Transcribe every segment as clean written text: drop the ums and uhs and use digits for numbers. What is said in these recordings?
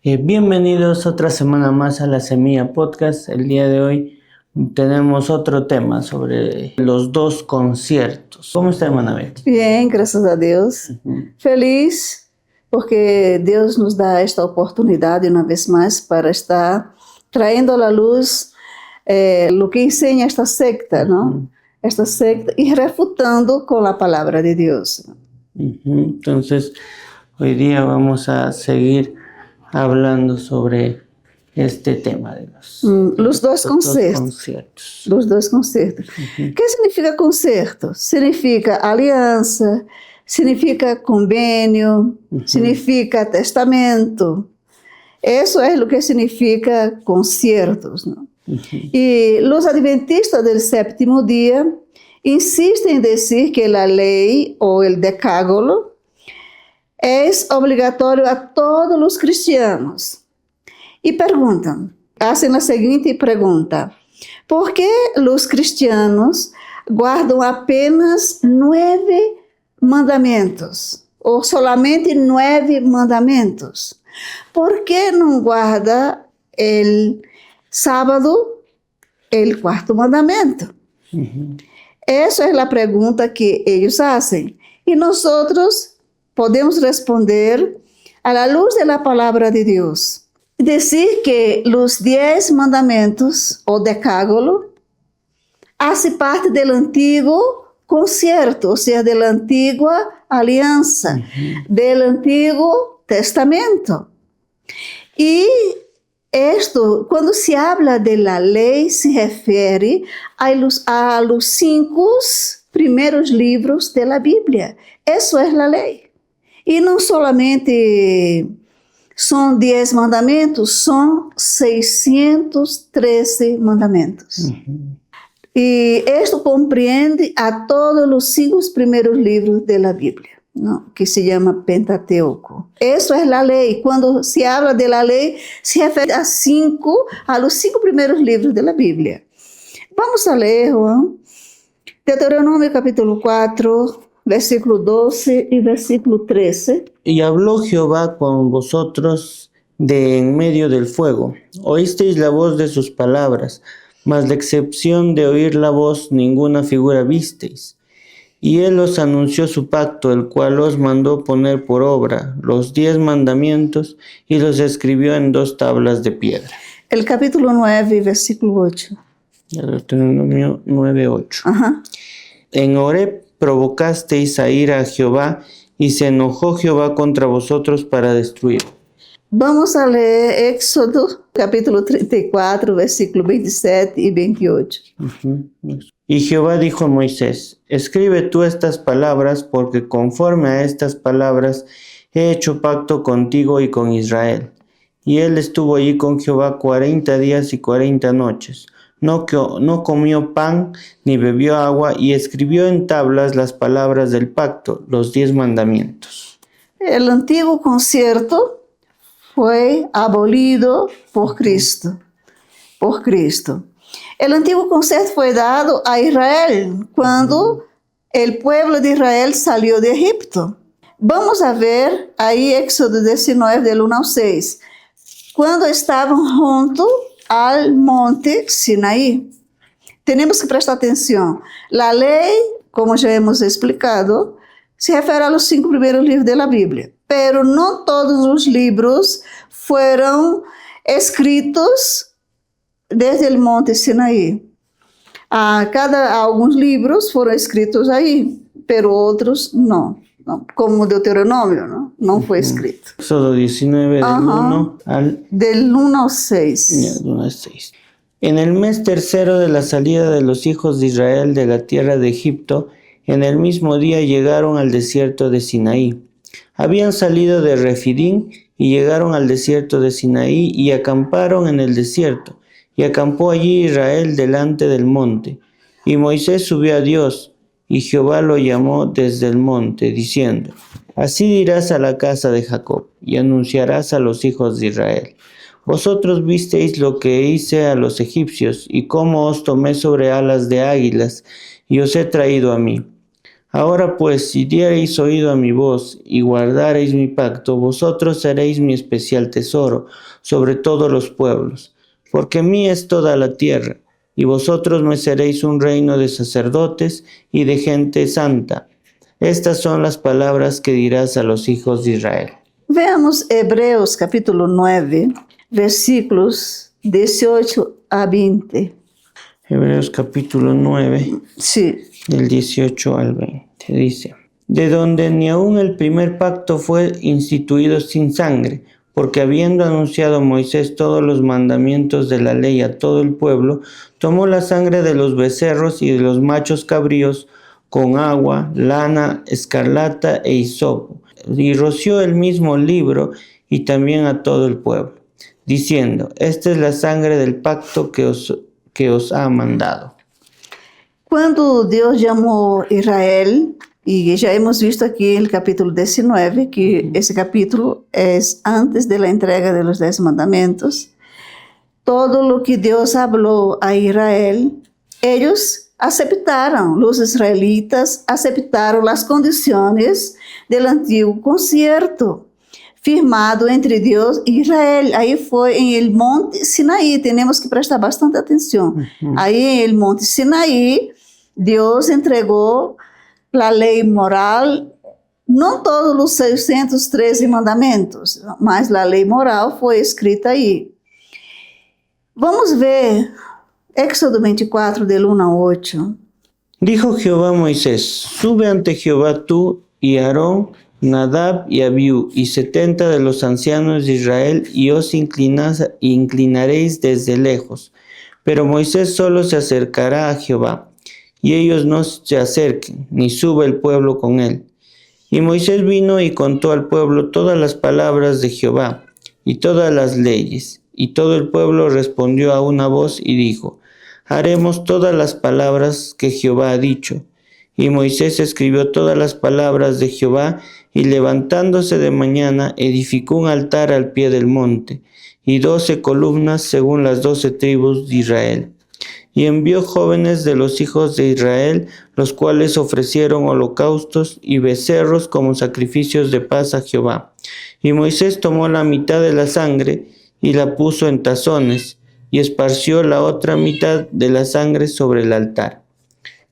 Bienvenidos otra semana más a La Semilla Podcast. El día de hoy tenemos otro tema sobre los dos conciertos. ¿Cómo está, hermana Betty? Bien, graças a Deus. Feliz porque Deus nos dá esta oportunidade uma vez mais para estar traindo à luz o que ensina esta secta, não? Esta secta y refutando con la palabra de Dios. Entonces, hoy día vamos a seguir hablando sobre este tema de los dos concertos. Los dos concertos. ¿Qué significa concerto? Significa aliança, significa convênio, significa testamento. Eso es lo que significa conciertos, ¿no? Y los adventistas del séptimo día insisten en decir que la ley o el decálogo es obligatorio a todos los cristianos. Y preguntan, hacen la siguiente pregunta: ¿por qué los cristianos guardan apenas 9 mandamientos? ¿O solamente 9 mandamientos? ¿Por qué no guarda el sábado el cuarto mandamento? Esa es la pregunta que ellos hacen. Y nosotros podemos responder a la luz de la palabra de Dios. Decir que los 10 mandamientos o decálogo hace parte del antiguo concierto, o sea, de la antigua alianza, del antiguo testamento. Y esto, cuando se habla de la ley, se refiere a los 5 primeros libros de la Biblia. Eso es la ley. Y no solamente son 10 mandamientos, son 613 mandamientos. Y esto comprende a todos los 5 primeros libros de la Biblia, ¿no? Que se llama Pentateuco. Eso es la ley. Cuando se habla de la ley, se refiere a los 5 primeros libros de la Biblia. Vamos a leer, Juan. Deuteronomio capítulo 4, versículo 12 y versículo 13. Y habló Jehová con vosotros de en medio del fuego. Oísteis la voz de sus palabras, mas la excepción de oír la voz ninguna figura visteis. Y él os anunció su pacto, el cual os mandó poner por obra los 10 mandamientos y los escribió en 2 tablas de piedra. El capítulo 9, versículo 8. Deuteronomio 9:8. En Horeb provocasteis a ira a Jehová, y se enojó Jehová contra vosotros para destruir. Vamos a leer Éxodo, capítulo 34, versículo 27 y 28. Y Jehová dijo a Moisés: escribe tú estas palabras, porque conforme a estas palabras he hecho pacto contigo y con Israel. Y él estuvo allí con Jehová 40 días y 40 noches. No comió pan ni bebió agua, y escribió en tablas las palabras del pacto, los 10 mandamientos. El antiguo concierto fue abolido por Cristo. El antiguo concierto fue dado a Israel cuando el pueblo de Israel salió de Egipto. Vamos a ver ahí Éxodo 19, del 1 al 6. Cuando estaban junto al monte Sinaí. Tenemos que prestar atención. La ley, como ya hemos explicado, se refiere a los 5 primeros libros de la Biblia, pero no todos los libros fueron escritos desde el monte Sinaí. Algunos libros fueron escritos ahí, pero otros no. Como Deuteronomio, no fue escrito. Éxodo 19, del 1 al 6. En el mes tercero de la salida de los hijos de Israel de la tierra de Egipto, en el mismo día llegaron al desierto de Sinaí. Habían salido de Refidim y llegaron al desierto de Sinaí y acamparon en el desierto. Y acampó allí Israel delante del monte. Y Moisés subió a Dios, y Jehová lo llamó desde el monte, diciendo: así dirás a la casa de Jacob, y anunciarás a los hijos de Israel: vosotros visteis lo que hice a los egipcios, y cómo os tomé sobre alas de águilas, y os he traído a mí. Ahora pues, si diereis oído a mi voz y guardareis mi pacto, vosotros seréis mi especial tesoro sobre todos los pueblos, porque mía es toda la tierra, y vosotros me seréis un reino de sacerdotes y de gente santa. Estas son las palabras que dirás a los hijos de Israel. Veamos Hebreos capítulo 9, versículos 18 a 20. Hebreos capítulo 9, Sí. del 18 al 20, dice: de donde ni aun el primer pacto fue instituido sin sangre, porque habiendo anunciado Moisés todos los mandamientos de la ley a todo el pueblo, tomó la sangre de los becerros y de los machos cabríos con agua, lana, escarlata e hisopo, y roció el mismo libro y también a todo el pueblo, diciendo: esta es la sangre del pacto que os ha mandado. Quando Deus chamou Israel, e já hemos visto aqui no capítulo 19, que esse capítulo é antes da entrega dos 10 mandamentos, todo o que Deus falou a Israel, eles aceitaram, os israelitas aceitaram as condições do antigo concerto, firmado entre Deus e Israel. Aí foi em el Monte Sinaí, temos que prestar bastante atenção. Aí em el Monte Sinaí, Deus entregou a lei moral, não todos os 613 mandamentos, mas a lei moral foi escrita aí. Vamos ver Éxodo 24, del 1 a 8. Dijo Jehová a Moisés: sube ante Jehová tú y Aarón, Nadab y Abiú, y 70 de los ancianos de Israel, y os inclinaréis desde lejos. Pero Moisés solo se acercará a Jehová, y ellos no se acerquen, ni suba el pueblo con él. Y Moisés vino y contó al pueblo todas las palabras de Jehová, y todas las leyes. Y todo el pueblo respondió a una voz y dijo: haremos todas las palabras que Jehová ha dicho. Y Moisés escribió todas las palabras de Jehová, y levantándose de mañana, edificó un altar al pie del monte, y 12 columnas según las 12 tribus de Israel. Y envió jóvenes de los hijos de Israel, los cuales ofrecieron holocaustos y becerros como sacrificios de paz a Jehová. Y Moisés tomó la mitad de la sangre y la puso en tazones, y esparció la otra mitad de la sangre sobre el altar.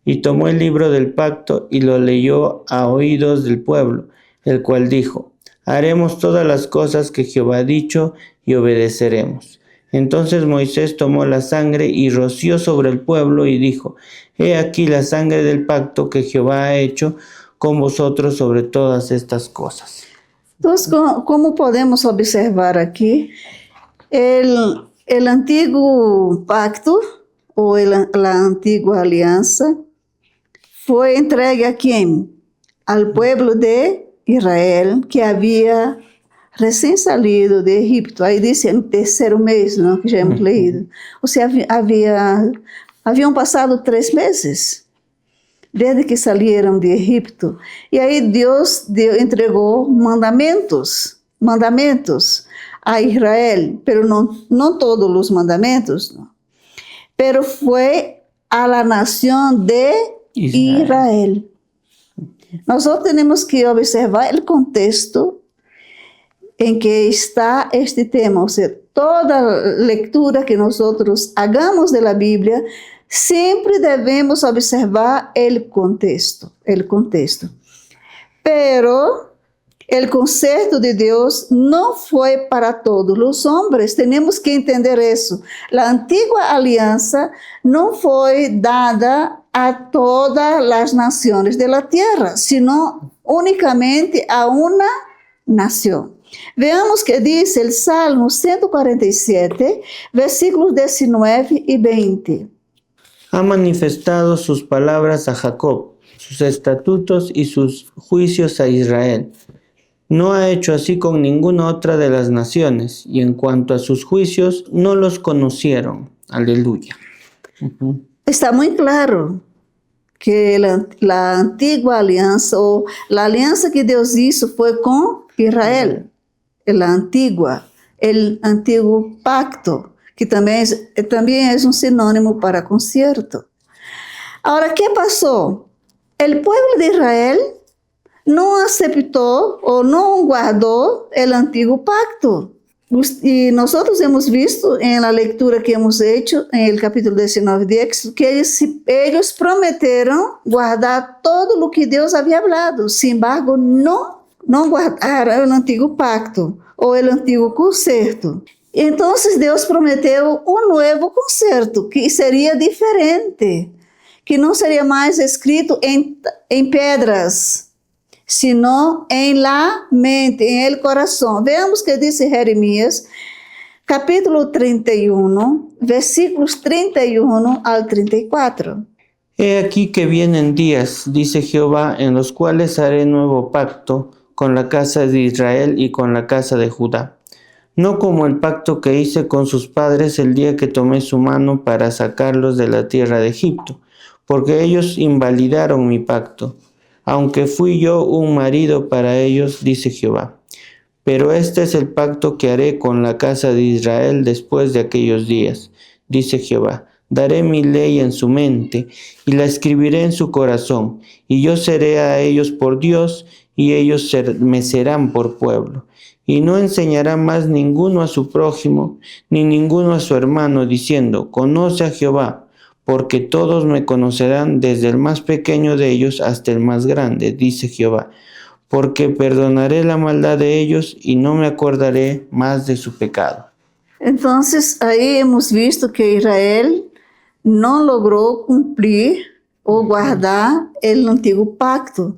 Y tomó el libro del pacto y lo leyó a oídos del pueblo, el cual dijo: haremos todas las cosas que Jehová ha dicho y obedeceremos. Entonces Moisés tomó la sangre y roció sobre el pueblo y dijo: he aquí la sangre del pacto que Jehová ha hecho con vosotros sobre todas estas cosas. Entonces, como podemos observar aquí, el antiguo pacto o la antigua alianza fue entregue a quién? Al pueblo de Israel, que había recién salido de Egipto. Ahí dice en tercer mes, ¿no? Que ya hemos leído. O sea, habían pasado 3 meses desde que salieron de Egipto. Y ahí Dios entregó mandamentos a Israel, pero no todos los mandamentos, ¿no? Pero fue a la nación de Israel. Nosotros tenemos que observar el contexto en que está este tema. O sea, toda lectura que nosotros hagamos de la Biblia, siempre debemos observar el contexto. Pero el concepto de Dios no fue para todos los hombres. Tenemos que entender eso. La antigua alianza no fue dada a todas las naciones de la tierra, sino únicamente a una nación. Veamos que dice el Salmo 147, versículos 19 y 20. Ha manifestado sus palabras a Jacob, sus estatutos y sus juicios a Israel. No ha hecho así con ninguna otra de las naciones, y en cuanto a sus juicios, no los conocieron. Aleluya. Está muy claro que la antigua alianza, o la alianza que Dios hizo fue con Israel, el antiguo pacto, que también es un sinónimo para concierto. Ahora, ¿qué pasó? el pueblo de Israel no aceptó o no guardó el antiguo pacto. Y nosotros hemos visto en la lectura que hemos hecho en el capítulo 19 de Éxodo que ellos prometieron guardar todo lo que Dios había hablado. Sin embargo, no guardaron el antiguo pacto o el antiguo concerto. Entonces Dios prometió un nuevo concerto que sería diferente, que no sería más escrito en piedras, sino en la mente, en el corazón. Veamos qué dice Jeremías, capítulo 31, versículos 31 al 34. He aquí que vienen días, dice Jehová, en los cuales haré nuevo pacto con la casa de Israel y con la casa de Judá. No como el pacto que hice con sus padres el día que tomé su mano para sacarlos de la tierra de Egipto, porque ellos invalidaron mi pacto, aunque fui yo un marido para ellos, dice Jehová. Pero este es el pacto que haré con la casa de Israel después de aquellos días, dice Jehová. Daré mi ley en su mente y la escribiré en su corazón, y yo seré a ellos por Dios, y ellos me serán por pueblo. Y no enseñará más ninguno a su prójimo, ni ninguno a su hermano, diciendo, conoce a Jehová, porque todos me conocerán desde el más pequeño de ellos hasta el más grande, dice Jehová, porque perdonaré la maldad de ellos y no me acordaré más de su pecado. Entonces, ahí hemos visto que Israel no logró cumplir o guardar el antiguo pacto.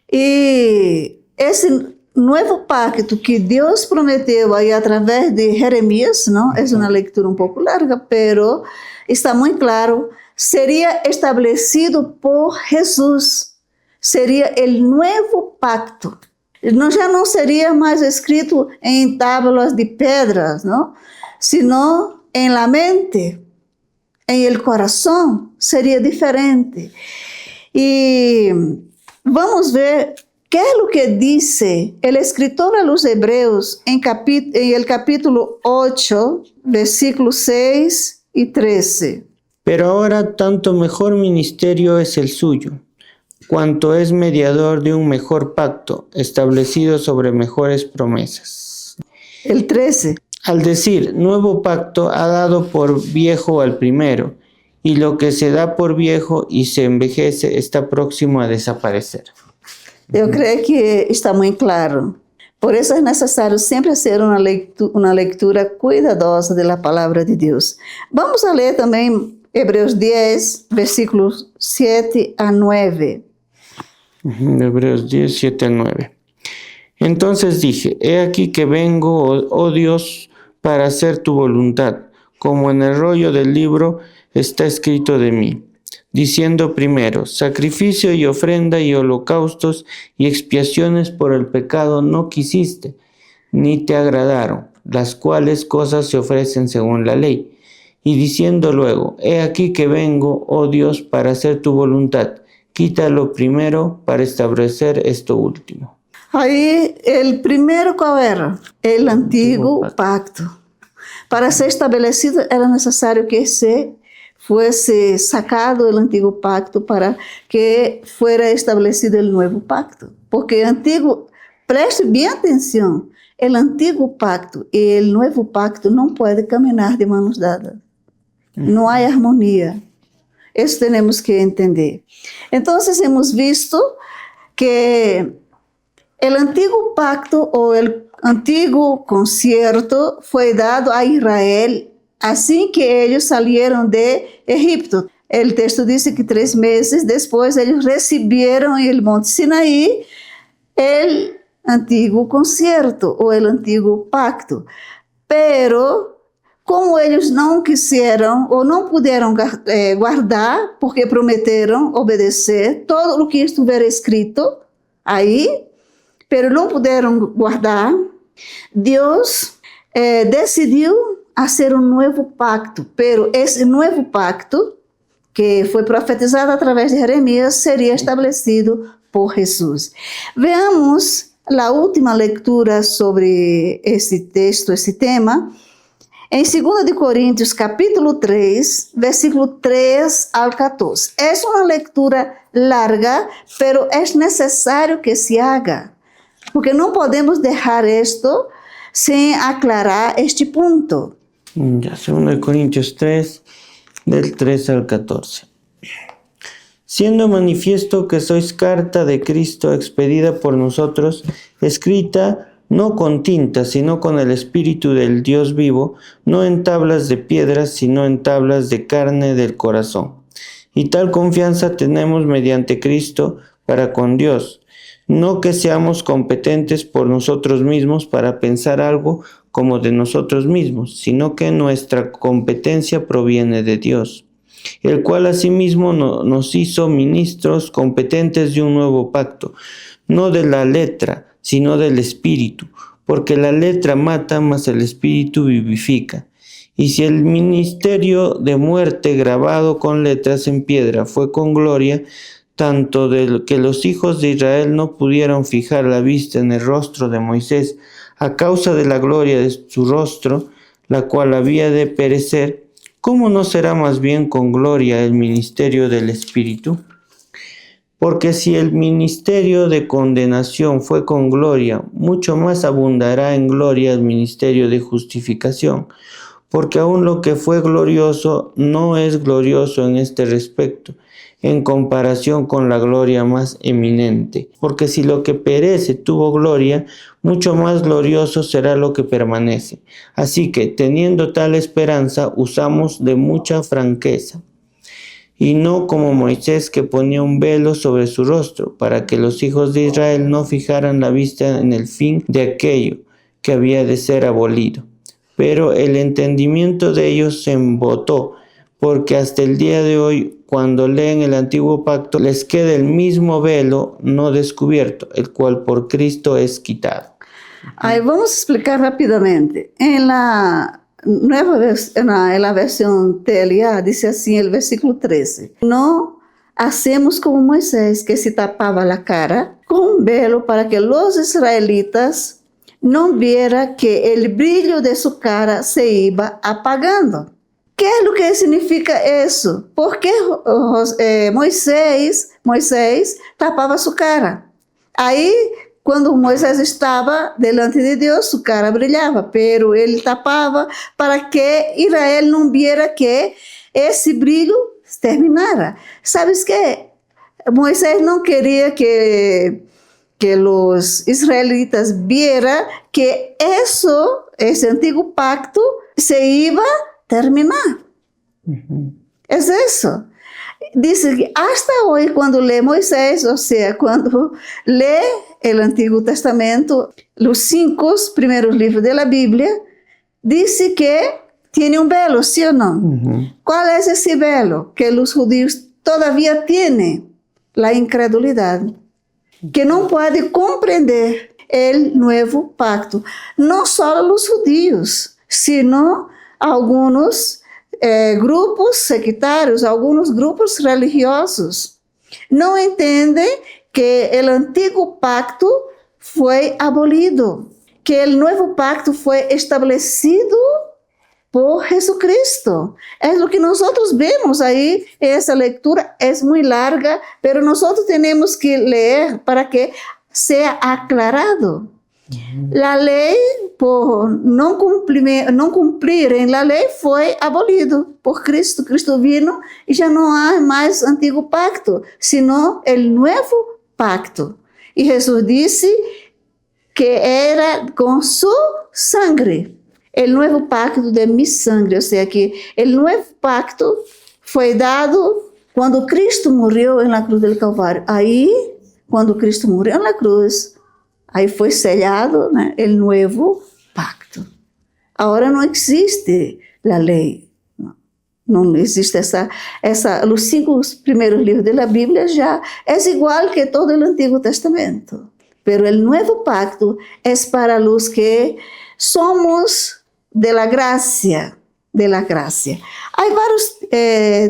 Y ese nuevo pacto que Dios prometió ahí a través de Jeremías, ¿no? Es una lectura un poco larga, pero está muy claro, sería establecido por Jesús. Sería el nuevo pacto. Ya no sería más escrito en tablas de piedras, ¿no? Sino en la mente, en el corazón, sería diferente. Y vamos a ver qué es lo que dice el escritor a los Hebreos en el capítulo 8, versículos 6 y 13. Pero ahora tanto mejor ministerio es el suyo, cuanto es mediador de un mejor pacto, establecido sobre mejores promesas. El 13. Al decir nuevo pacto, ha dado por viejo al primero, y lo que se da por viejo y se envejece está próximo a desaparecer. Eu creio que está muito claro. Por isso é necessário sempre ser uma leitura cuidadosa da palavra de Deus. Vamos a ler também Hebreus 10, versículos 7 a 9. Hebreos 10, 7 a 9. Entonces dije, he aquí que vengo, oh Dios, para hacer tu voluntad, como en el rollo del libro está escrito de mí, diciendo primero, sacrificio y ofrenda y holocaustos y expiaciones por el pecado no quisiste, ni te agradaron, las cuales cosas se ofrecen según la ley. Y diciendo luego, he aquí que vengo, oh Dios, para hacer tu voluntad, quítalo primero para establecer esto último. Aí, el primeiro qual era? El antiguo pacto. Para ser estabelecido era necessário que fuese sacado el antiguo pacto para que fuera establecido el nuevo pacto. Porque el antiguo, preste bien atención, el antiguo pacto y el nuevo pacto no pueden caminar de manos dadas. No hay armonía. Eso tenemos que entender. Entonces hemos visto que el antiguo pacto o el antiguo concierto fue dado a Israel así que ellos salieron de Egipto. El texto dice que 3 meses después ellos recibieron en el monte Sinaí el antiguo concierto o el antiguo pacto. Pero como ellos não quiseram ou não puderam guardar, porque prometeram obedecer todo o que estiver escrito aí, pero não puderam guardar, Deus decidiu fazer um novo pacto. Pero esse novo pacto, que foi profetizado através de Jeremias, seria estabelecido por Jesus. Veamos a última leitura sobre esse texto, esse tema, em 2 de Coríntios, capítulo 3, versículo 3 al 14. Es una lectura larga, pero es necesario que se haga, porque no podemos dejar esto sin aclarar este punto. Ya, 2 de Corintios 3, del 3 al 14. Siendo manifiesto que sois carta de Cristo expedida por nosotros, escrita no con tinta, sino con el Espíritu del Dios vivo, no en tablas de piedra, sino en tablas de carne del corazón. Y tal confianza tenemos mediante Cristo para con Dios, no que seamos competentes por nosotros mismos para pensar algo como de nosotros mismos, sino que nuestra competencia proviene de Dios, el cual asimismo nos hizo ministros competentes de un nuevo pacto, no de la letra, sino del Espíritu, porque la letra mata, mas el Espíritu vivifica. Y si el ministerio de muerte grabado con letras en piedra fue con gloria, tanto de que los hijos de Israel no pudieron fijar la vista en el rostro de Moisés a causa de la gloria de su rostro, la cual había de perecer, ¿cómo no será más bien con gloria el ministerio del Espíritu? Porque si el ministerio de condenación fue con gloria, mucho más abundará en gloria el ministerio de justificación, porque aun lo que fue glorioso no es glorioso en este respecto, en comparación con la gloria más eminente. Porque si lo que perece tuvo gloria, mucho más glorioso será lo que permanece. Así que, teniendo tal esperanza, usamos de mucha franqueza. Y no como Moisés, que ponía un velo sobre su rostro, para que los hijos de Israel no fijaran la vista en el fin de aquello que había de ser abolido. Pero el entendimiento de ellos se embotó, porque hasta el día de hoy, cuando leen el antiguo pacto, les queda el mismo velo no descubierto, el cual por Cristo es quitado. Aí vamos explicar rapidamente. En la versión TLA dice así el versículo 13. No hacemos como Moisés, que se tapaba la cara con un velo para que los israelitas no vieran que el brillo de su cara se iba apagando. ¿Qué es lo que significa eso? ¿Por qué Moisés tapaba su cara? Ahí, cuando Moisés estaba delante de Dios, su cara brillaba, pero él tapaba para que Israel no viera que ese brillo terminara. ¿Sabes qué? Moisés no quería que los israelitas vieran que ese antiguo pacto se iba a terminar. Es eso. Dice que hasta hoy, cuando lee Moisés, o sea, cuando lee el Antiguo Testamento, los 5 primeros libros de la Biblia, dice que tiene un velo, ¿sí o no? ¿Cuál es ese velo? Que los judíos todavía tienen la incredulidad, que no puede comprender el nuevo pacto. No solo los judíos, sino algunos grupos sectarios, algunos grupos religiosos. No entienden que el antiguo pacto fue abolido, que el nuevo pacto fue establecido por Jesucristo. Es lo que nosotros vemos ahí. Esa lectura es muy larga, pero nosotros tenemos que leer para que sea aclarado. La ley, por no cumplir en la ley, fue abolido por Cristo. Cristo vino y ya no hay más antiguo pacto, sino el nuevo pacto. Y Jesús dice que era con su sangre, el nuevo pacto de mi sangre. O sea que el nuevo pacto fue dado cuando Cristo murió en la cruz del Calvario. Ahí, cuando Cristo murió en la cruz, ahí fue sellado, ¿no?, el nuevo pacto. Ahora no existe la ley. No existe los 5 primeros libros de la Biblia ya es igual que todo el Antiguo Testamento. Pero el nuevo pacto es para los que somos de la gracia. Hay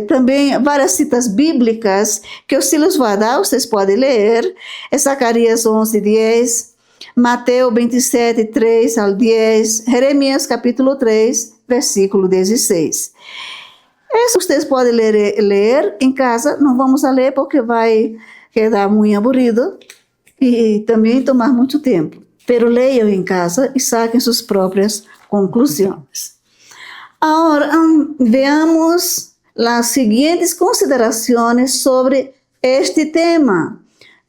también varias citas bíblicas que eu se les voy a dar, ustedes pueden leer. Es Zacarías 11:10, Mateus 27, 3 al 10, Jeremias capítulo 3, versículo 16. Eso ustedes podem ler em casa, não vamos a ler porque vai quedar muito aburrido e também tomar muito tempo. Pero leiam em casa e saquem suas próprias conclusões. Agora, veamos as seguintes considerações sobre este tema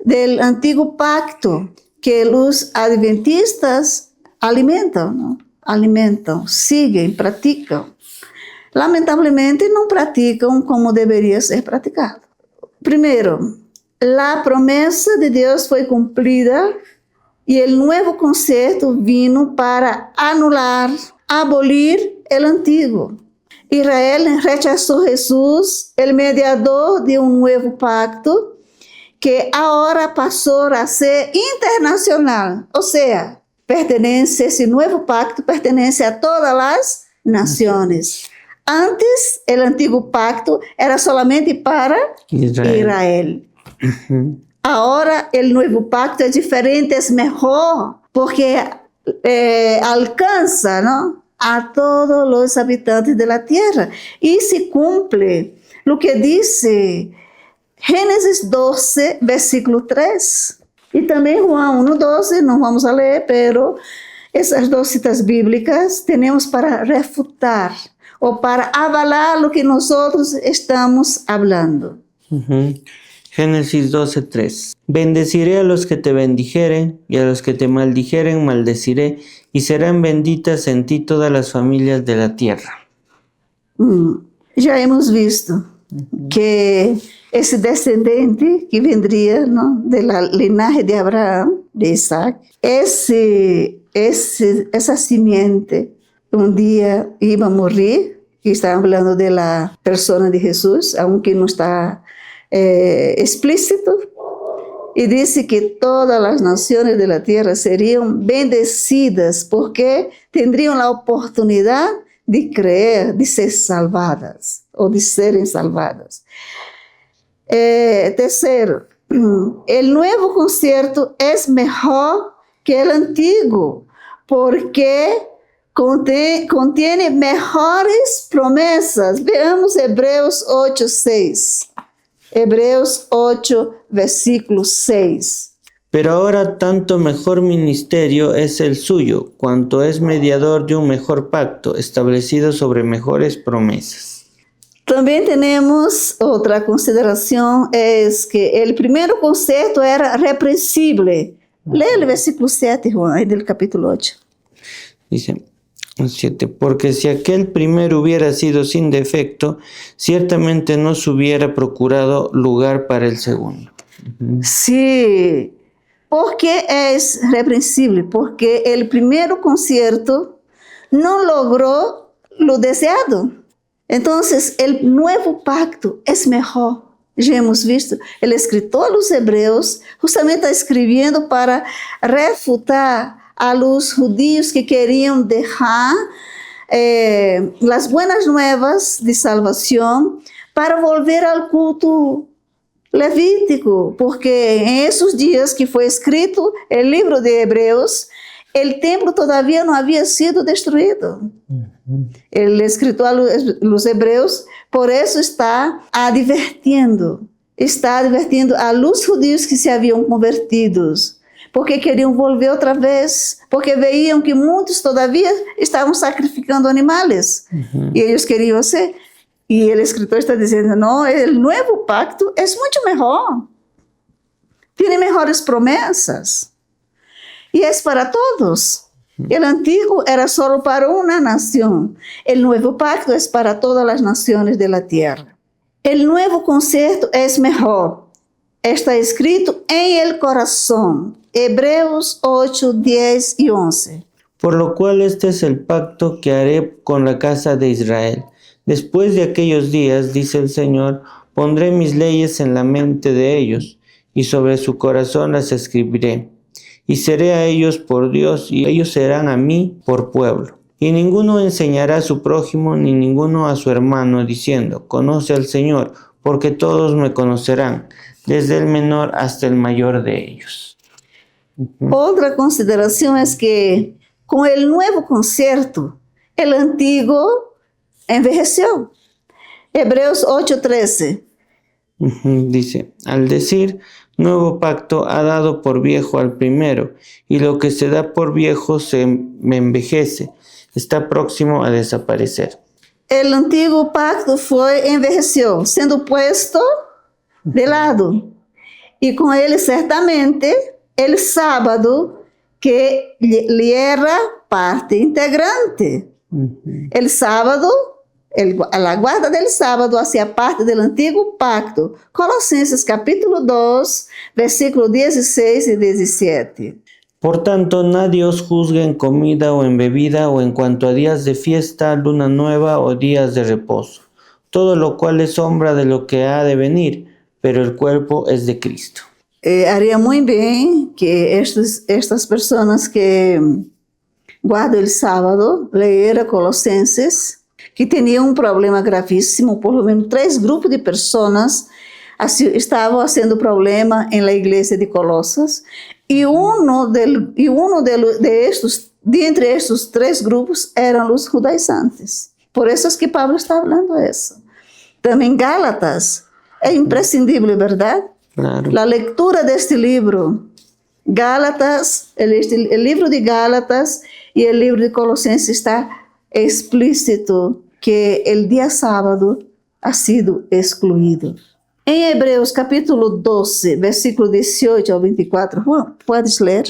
del Antigo Pacto que os adventistas alimentam, não? Alimentam, seguem, praticam. Lamentavelmente não praticam como deveria ser praticado. Primeiro, a promessa de Deus foi cumprida e o novo concerto vino para anular, abolir o antigo. Israel rechazou Jesus, o mediador de um novo pacto, que agora passou a ser internacional. Ou seja, esse novo pacto pertence a todas as nações. Antes, o antigo pacto era solamente para Israel. Agora, o novo pacto é diferente, é melhor, porque alcança, não? A todos os habitantes da terra. E se cumpre o que diz Gênesis 12, versículo 3. E também João 1:12, não vamos a ler, pero essas duas citas bíblicas temos para refutar ou para avalar o que nós estamos falando. Génesis 12:3. Bendeciré a los que te bendijeren, y a los que te maldijeren maldeciré, y serán benditas en ti todas las familias de la tierra. Já hemos visto que esse descendente que vendria, não, da linhagem de Abraão, de Isaac, essa semente dia ia morrer, que está falando da pessoa de Jesus, aunque não está explícito, e disse que todas as nações da terra seriam bendecidas porque teriam a oportunidade de crer, de ser salvadas, ou de serem salvadas. Terceiro, o novo concerto é melhor que o antigo, porque contém melhores promessas. Veamos Hebreus 8:6. Hebreus 8, versículo 6. Pero ahora tanto mejor ministerio es el suyo, cuanto es mediador de un mejor pacto, establecido sobre mejores promesas. Também temos outra consideração, é que o primeiro concerto era repreensível. Leia o versículo 7, Juan, aí do capítulo 8. Dice 7, porque si aquel primero hubiera sido sin defecto, ciertamente no se hubiera procurado lugar para el segundo. Sí, ¿por qué es repreensível? Porque el primer concierto no logró lo deseado. Entonces, el nuevo pacto es mejor. Já hemos visto, el escritor de los Hebreos justamente está escribiendo para refutar a los judíos que queriam deixar as buenas nuevas de salvação para volver ao culto levítico, porque em esses dias que foi escrito o livro de Hebreus, o templo todavía não havia sido destruído. O escritor a los Hebreus, por isso está advertindo a los judíos que se haviam convertidos, porque queriam volver outra vez, porque veiam que muitos todavia estavam sacrificando animais, e eles queriam ser. E o escritor está dizendo, não, o novo pacto é muito melhor, tem melhores promessas, e é para todos. O antigo era só para uma nação, o novo pacto é para todas as nações da terra. O novo concerto é melhor, está escrito em el coração. Hebreos 8, 10 y 11. Por lo cual este es el pacto que haré con la casa de Israel. Después de aquellos días, dice el Señor, pondré mis leyes en la mente de ellos, y sobre su corazón las escribiré. Y seré a ellos por Dios, y ellos serán a mí por pueblo. Y ninguno enseñará a su prójimo, ni ninguno a su hermano, diciendo, conoce al Señor, porque todos me conocerán, desde el menor hasta el mayor de ellos. Otra consideración es que con el nuevo concierto, el antiguo envejeció. Hebreos 8:13. Dice, al decir nuevo pacto ha dado por viejo al primero, y lo que se da por viejo se envejece, está próximo a desaparecer. El antiguo pacto envejeció, siendo puesto de lado. Y con él certamente el sábado, que le era parte integrante. El sábado, la guarda del sábado hacía parte del antiguo pacto. Colosenses capítulo 2, versículos 16 y 17. Por tanto, nadie os juzgue en comida o en bebida o en cuanto a días de fiesta, luna nueva o días de reposo, todo lo cual es sombra de lo que ha de venir, pero el cuerpo es de Cristo. Haría muy bien que estas personas que guardan el sábado leyeran Colosenses, que tenía un problema gravísimo. Por lo menos 3 grupos de personas estaban haciendo problema en la iglesia de Colosas, y entre estos 3 grupos eran los judaizantes. Por eso es que Pablo está hablando de eso. También Gálatas es imprescindible, ¿verdad? Claro. La lectura de este libro, Gálatas, el libro de Gálatas y el libro de Colosenses, está explícito que el día sábado ha sido excluido. En Hebreos capítulo 12, versículo 18 al 24, Juan, ¿puedes leer?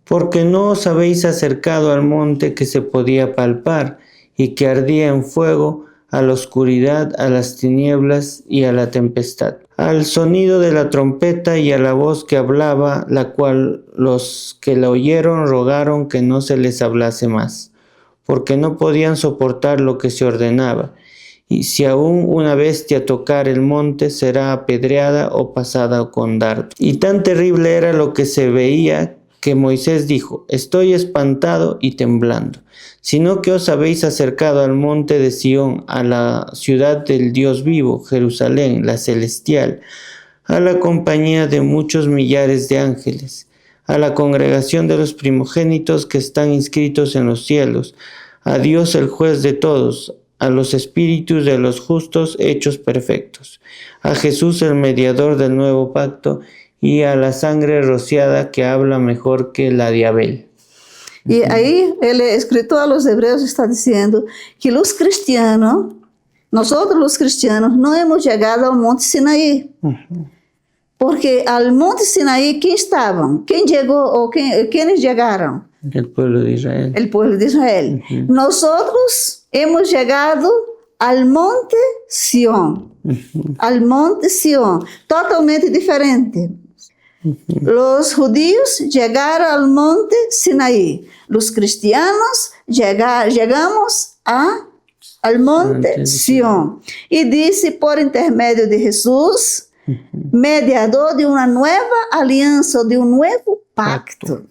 Porque no os habéis acercado al monte que se podía palpar y que ardía en fuego, a la oscuridad, a las tinieblas y a la tempestad, al sonido de la trompeta y a la voz que hablaba, la cual los que la oyeron rogaron que no se les hablase más, porque no podían soportar lo que se ordenaba. Y si aún una bestia tocar el monte, será apedreada o pasada con dardo. Y tan terrible era lo que se veía, que Moisés dijo, estoy espantado y temblando, sino que os habéis acercado al monte de Sión, a la ciudad del Dios vivo, Jerusalén, la celestial, a la compañía de muchos millares de ángeles, a la congregación de los primogénitos que están inscritos en los cielos, a Dios el juez de todos, a los espíritus de los justos hechos perfectos, a Jesús el mediador del nuevo pacto, y a la sangre rociada que habla mejor que la de Abel. Y ahí el escritor a los hebreos está diciendo que los cristianos, nosotros los cristianos, no hemos llegado al monte Sinaí. Porque al monte Sinaí, ¿quién estaban? ¿Quién llegó o quiénes llegaron? El pueblo de Israel. El pueblo de Israel. Nosotros hemos llegado al monte Sión. Al monte Sión, totalmente diferente. Los judíos llegaron al monte Sinaí. Los cristianos llegamos al monte Sión. Y dice, por intermedio de Jesús, mediador de una nueva alianza, de un nuevo pacto.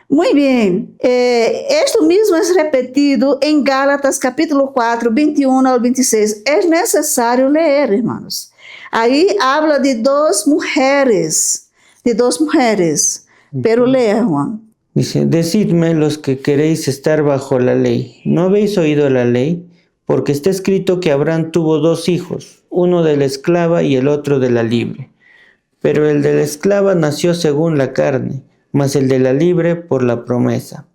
Muy bien, esto mismo es repetido en Gálatas capítulo 4, 21 al 26. Es necesario leer, hermanos. Ahí habla de 2 mujeres. Pero lea, Juan. Dice, decidme los que queréis estar bajo la ley. ¿No habéis oído la ley? Porque está escrito que Abraham tuvo 2 hijos, uno de la esclava y el otro de la libre. Pero el de la esclava nació según la carne, mas el de la libre por la promesa,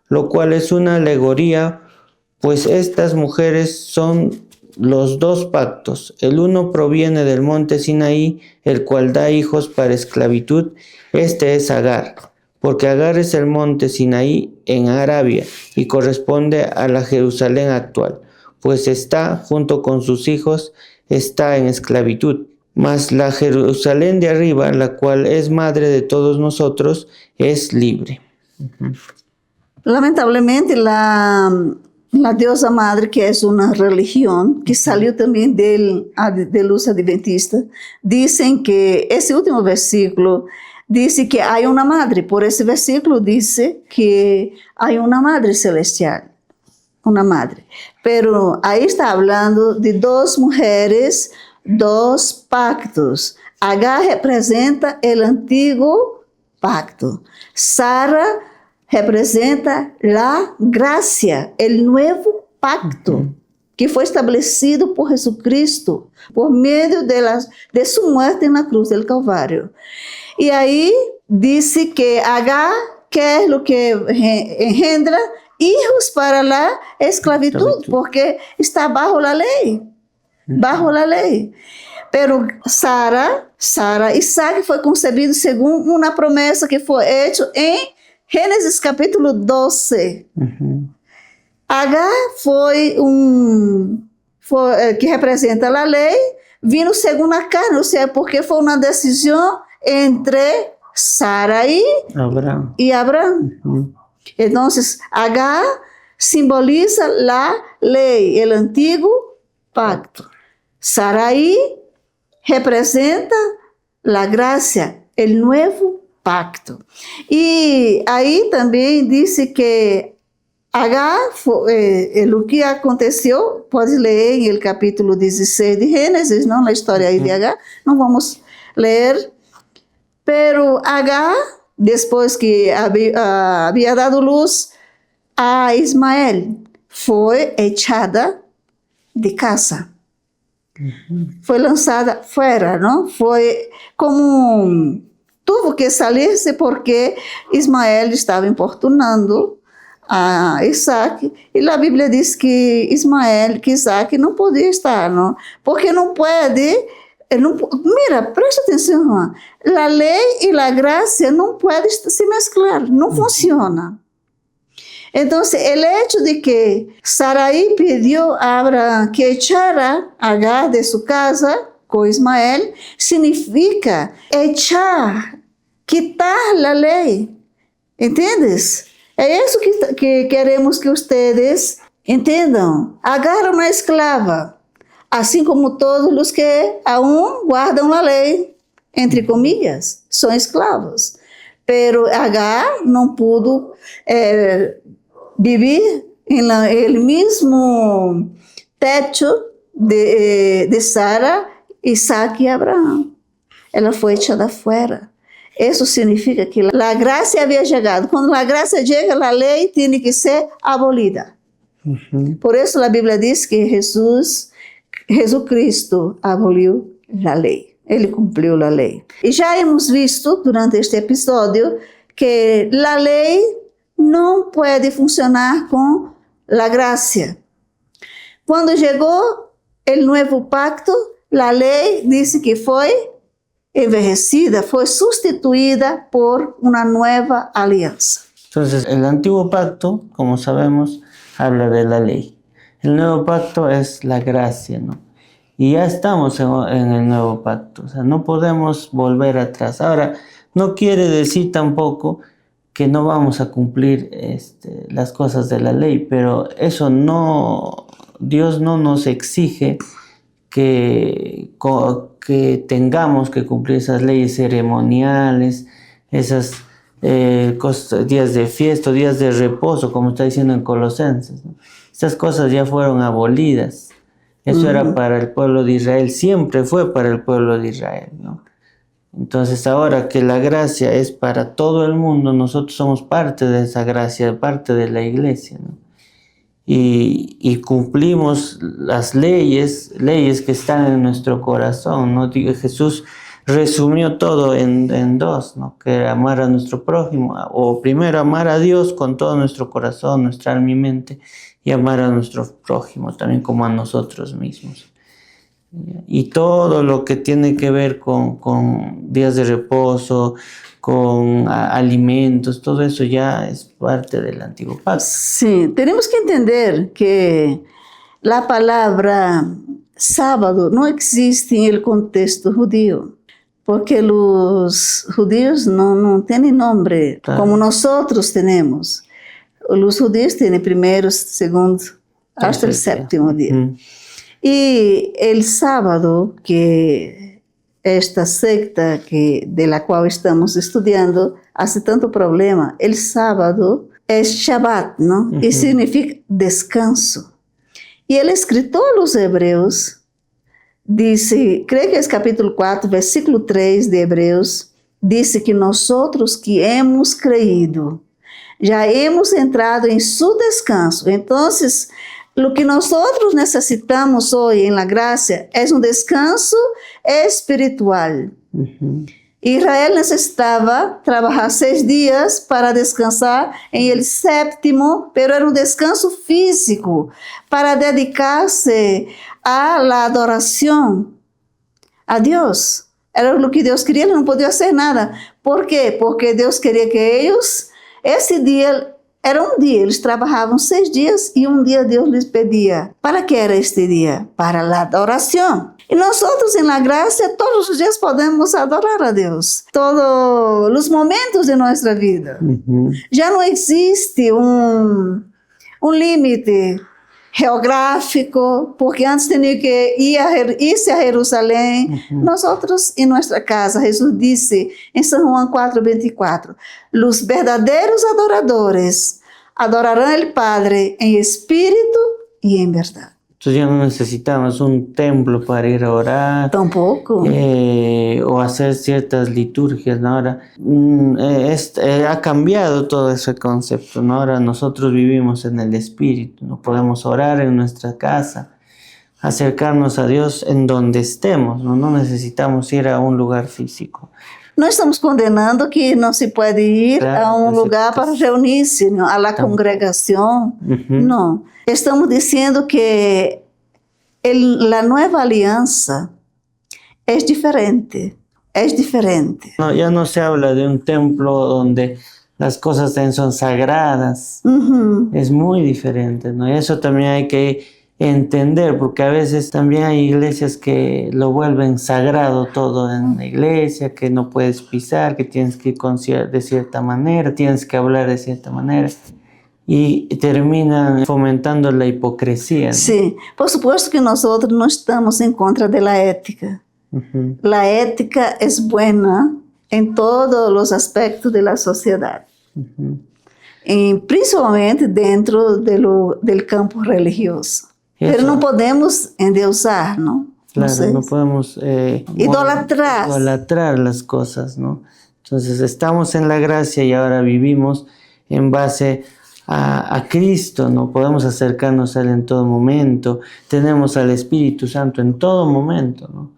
lo cual es una alegoría, pues estas mujeres son los 2 pactos. El uno proviene del monte Sinaí, el cual da hijos para esclavitud. Este es Agar, porque Agar es el monte Sinaí en Arabia y corresponde a la Jerusalén actual, pues está, junto con sus hijos, está en esclavitud. Mas la Jerusalén de arriba, la cual es madre de todos nosotros, es libre. Lamentablemente, la diosa madre, que es una religión que salió también de los adventistas, dicen que ese último versículo dice que hay una madre. Por ese versículo dice que hay una madre celestial, una madre. Pero ahí está hablando de 2 mujeres, 2 pactos. Agar representa el antiguo pacto. Sara representa a graça, o novo pacto que foi estabelecido por Jesucristo por meio de sua morte na cruz do Calvário. E aí disse que Agar quer o que engendra hijos para a esclavitud, porque está bajo a lei. Bajo a lei. Pero Sara, Isaac foi concebido segundo uma promessa que foi feita em Gênesis capítulo 12. Agar foi que representa a lei, vindo segundo a carne, ou seja, porque foi uma decisão entre Sara e Abraão. Então, Agar simboliza a lei, o antigo pacto. Sarai representa a graça, o novo pacto. E aí também disse que Agar, o que aconteceu, pode ler em el capítulo 16 de Gênesis, não na história aí de Agar, não vamos ler. Pero Agar, depois que havia dado luz a Ismael, foi echada de casa. Foi lançada fora, não? Foi como tuvo que sair-se porque Ismael estava importunando a Isaac, e a Bíblia diz que Isaac não podia estar, não? Porque não pode, mira, presta atenção, irmã, a lei e a graça não podem se mesclar, não funciona. Então, o hecho de que Sarai pediu a Abraão que echara Agar de sua casa com Ismael, significa quitar a lei, ¿entendes? É isso que queremos que vocês entendam. Agar é uma escrava, assim como todos os que aún guardam a lei, entre comillas, são escravos. Pero Agar não pudo vivir no mesmo techo de Sara, Isaac e Abraão. Ela foi echada fora. Isso significa que a graça havia chegado. Quando a graça chega, a lei tem que ser abolida. Por isso a Bíblia diz que Jesus Cristo aboliu a lei. Ele cumpriu a lei. E já hemos visto durante este episódio que a lei não pode funcionar com a graça. Quando chegou o novo pacto, a lei disse que foi envejecida, foi sustituída por uma nova aliança. Entonces, el antiguo pacto, como sabemos, habla de la ley. El nuevo pacto es la gracia, ¿no? Y ya estamos en el nuevo pacto, o sea, no podemos volver atrás. Ahora, no quiere decir tampoco que no vamos a cumplir las cosas de la ley, pero eso no, Dios no nos exige que tengamos que cumplir esas leyes ceremoniales, esas días de fiesta, días de reposo, como está diciendo en Colosenses, ¿no? Estas cosas ya fueron abolidas. Eso era para el pueblo de Israel, siempre fue para el pueblo de Israel, ¿no? Entonces ahora que la gracia es para todo el mundo, nosotros somos parte de esa gracia, parte de la iglesia, ¿no? Y cumplimos las leyes que están en nuestro corazón, ¿no? Jesús resumió todo en dos, ¿no? Que amar a nuestro prójimo, o primero amar a Dios con todo nuestro corazón, nuestra alma y mente, y amar a nuestro prójimo también como a nosotros mismos. Y todo lo que tiene que ver con días de reposo, con alimentos, todo eso ya es parte del antiguo pacto. Sí, tenemos que entender que la palabra sábado no existe en el contexto judío, porque los judíos no tienen nombre como nosotros tenemos. Los judíos tienen primero, segundo, hasta el séptimo día. Y el sábado, que esta secta de la cual estamos estudiando hace tanto problema, el sábado es Shabbat, ¿no? Y significa descanso. Y el escritor a los Hebreos dice, creo que es capítulo 4, versículo 3 de Hebreos, dice que nosotros que hemos creído, ya hemos entrado en su descanso. Entonces, lo que nosotros necesitamos hoy en la gracia es un descanso espiritual. Israel necesitaba trabajar 6 días para descansar en el 7º, pero era un descanso físico para dedicarse a la adoración a Dios. Era lo que Dios quería, él no podía hacer nada. ¿Por qué? Porque Dios quería que ellos, ese día era un día, eles trabajavam 6 dias e um dia Deus lhes pedia. ¿Para que era este dia? Para a adoração. E nós outros, em la graça, todos os dias podemos adorar a Deus. Todos os momentos de nossa vida. Já não existe um limite geográfico, porque antes tinha que ir-se a Jerusalém. Nós outros, em nossa casa, Jesus disse em São João 4:24, os verdadeiros adoradores adorarão o Padre em espírito e em verdade. Entonces ya no necesitamos un templo para ir a orar. Tampoco. O hacer ciertas liturgias, ¿no? Ahora ha cambiado todo ese concepto, ¿no? Ahora nosotros vivimos en el Espíritu, no podemos orar en nuestra casa, acercarnos a Dios en donde estemos, ¿no? No necesitamos ir a un lugar físico. Não estamos condenando que não se pode ir a um lugar para reunir-se, a la congregação. Não. Estamos dizendo que a nova aliança é diferente. É diferente. No, ya no se habla de un templo donde las cosas son sagradas. Es muy diferente, ¿no? Y eso también hay que entender, porque a veces también hay iglesias que lo vuelven sagrado todo en la iglesia, que no puedes pisar, que tienes que ir de cierta manera, tienes que hablar de cierta manera, y terminan fomentando la hipocresía, ¿no? Sí, por supuesto que nosotros no estamos en contra de la ética. La ética es buena en todos los aspectos de la sociedad, y principalmente dentro del campo religioso. Eso. Pero no podemos endeusar, ¿no? Claro, no podemos idolatrar las cosas, ¿no? Entonces estamos en la gracia y ahora vivimos en base a Cristo, ¿no? Podemos acercarnos a Él en todo momento, tenemos al Espíritu Santo en todo momento, ¿no?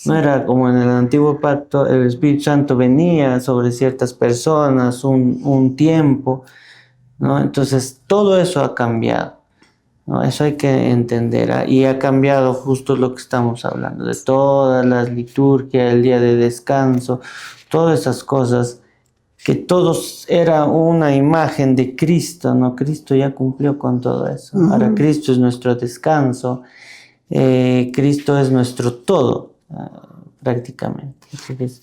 No era como en el antiguo pacto, el Espíritu Santo venía sobre ciertas personas un tiempo, ¿no? Entonces todo eso ha cambiado. No, eso hay que entender, y ha cambiado justo lo que estamos hablando, de todas las liturgias, el día de descanso, todas esas cosas, que todos era una imagen de Cristo, ¿no? Cristo ya cumplió con todo eso. Ahora Cristo es nuestro descanso, Cristo es nuestro todo, prácticamente.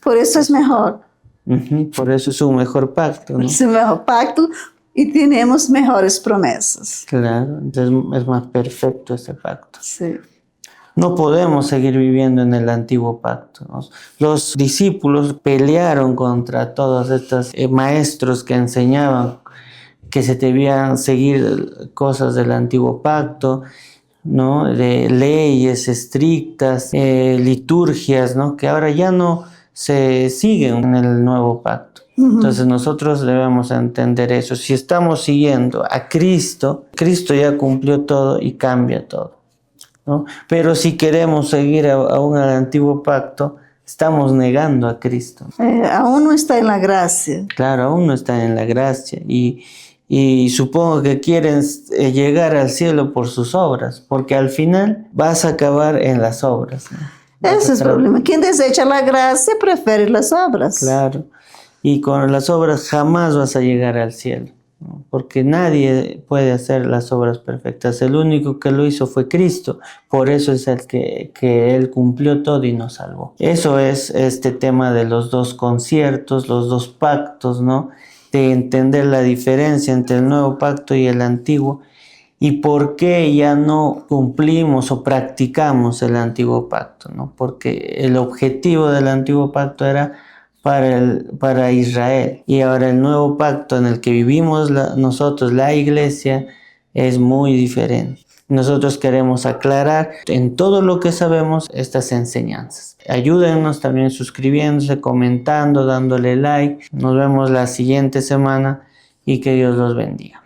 Por eso es mejor. Por eso es un mejor pacto, ¿no? Es un mejor pacto. Y tenemos mejores promesas. Claro, entonces es más perfecto ese pacto. Sí. No podemos seguir viviendo en el antiguo pacto, ¿no? Los discípulos pelearon contra todos estos maestros que enseñaban que se debían seguir cosas del antiguo pacto, ¿no? De leyes estrictas, liturgias, ¿no? Que ahora ya no se siguen en el nuevo pacto. Entonces nosotros debemos entender eso. Si estamos siguiendo a Cristo, Cristo ya cumplió todo y cambia todo, ¿no? Pero si queremos seguir aún al antiguo pacto, estamos negando a Cristo. Aún no está en la gracia. Claro, aún no está en la gracia. Y supongo que quieren llegar al cielo por sus obras, porque al final vas a acabar en las obras, ¿no? Ese es el problema. Quien desecha la gracia prefiere las obras. Claro. Y con las obras jamás vas a llegar al cielo, ¿no? Porque nadie puede hacer las obras perfectas. El único que lo hizo fue Cristo. Por eso es el que Él cumplió todo y nos salvó. Eso es este tema de los dos conciertos, los dos pactos, ¿no? De entender la diferencia entre el nuevo pacto y el antiguo. Y por qué ya no cumplimos o practicamos el antiguo pacto, ¿no? Porque el objetivo del antiguo pacto era para Israel, y ahora el nuevo pacto en el que vivimos nosotros, la iglesia, es muy diferente. Nosotros queremos aclarar en todo lo que sabemos estas enseñanzas. Ayúdennos también suscribiéndose, comentando, dándole like. Nos vemos la siguiente semana y que Dios los bendiga.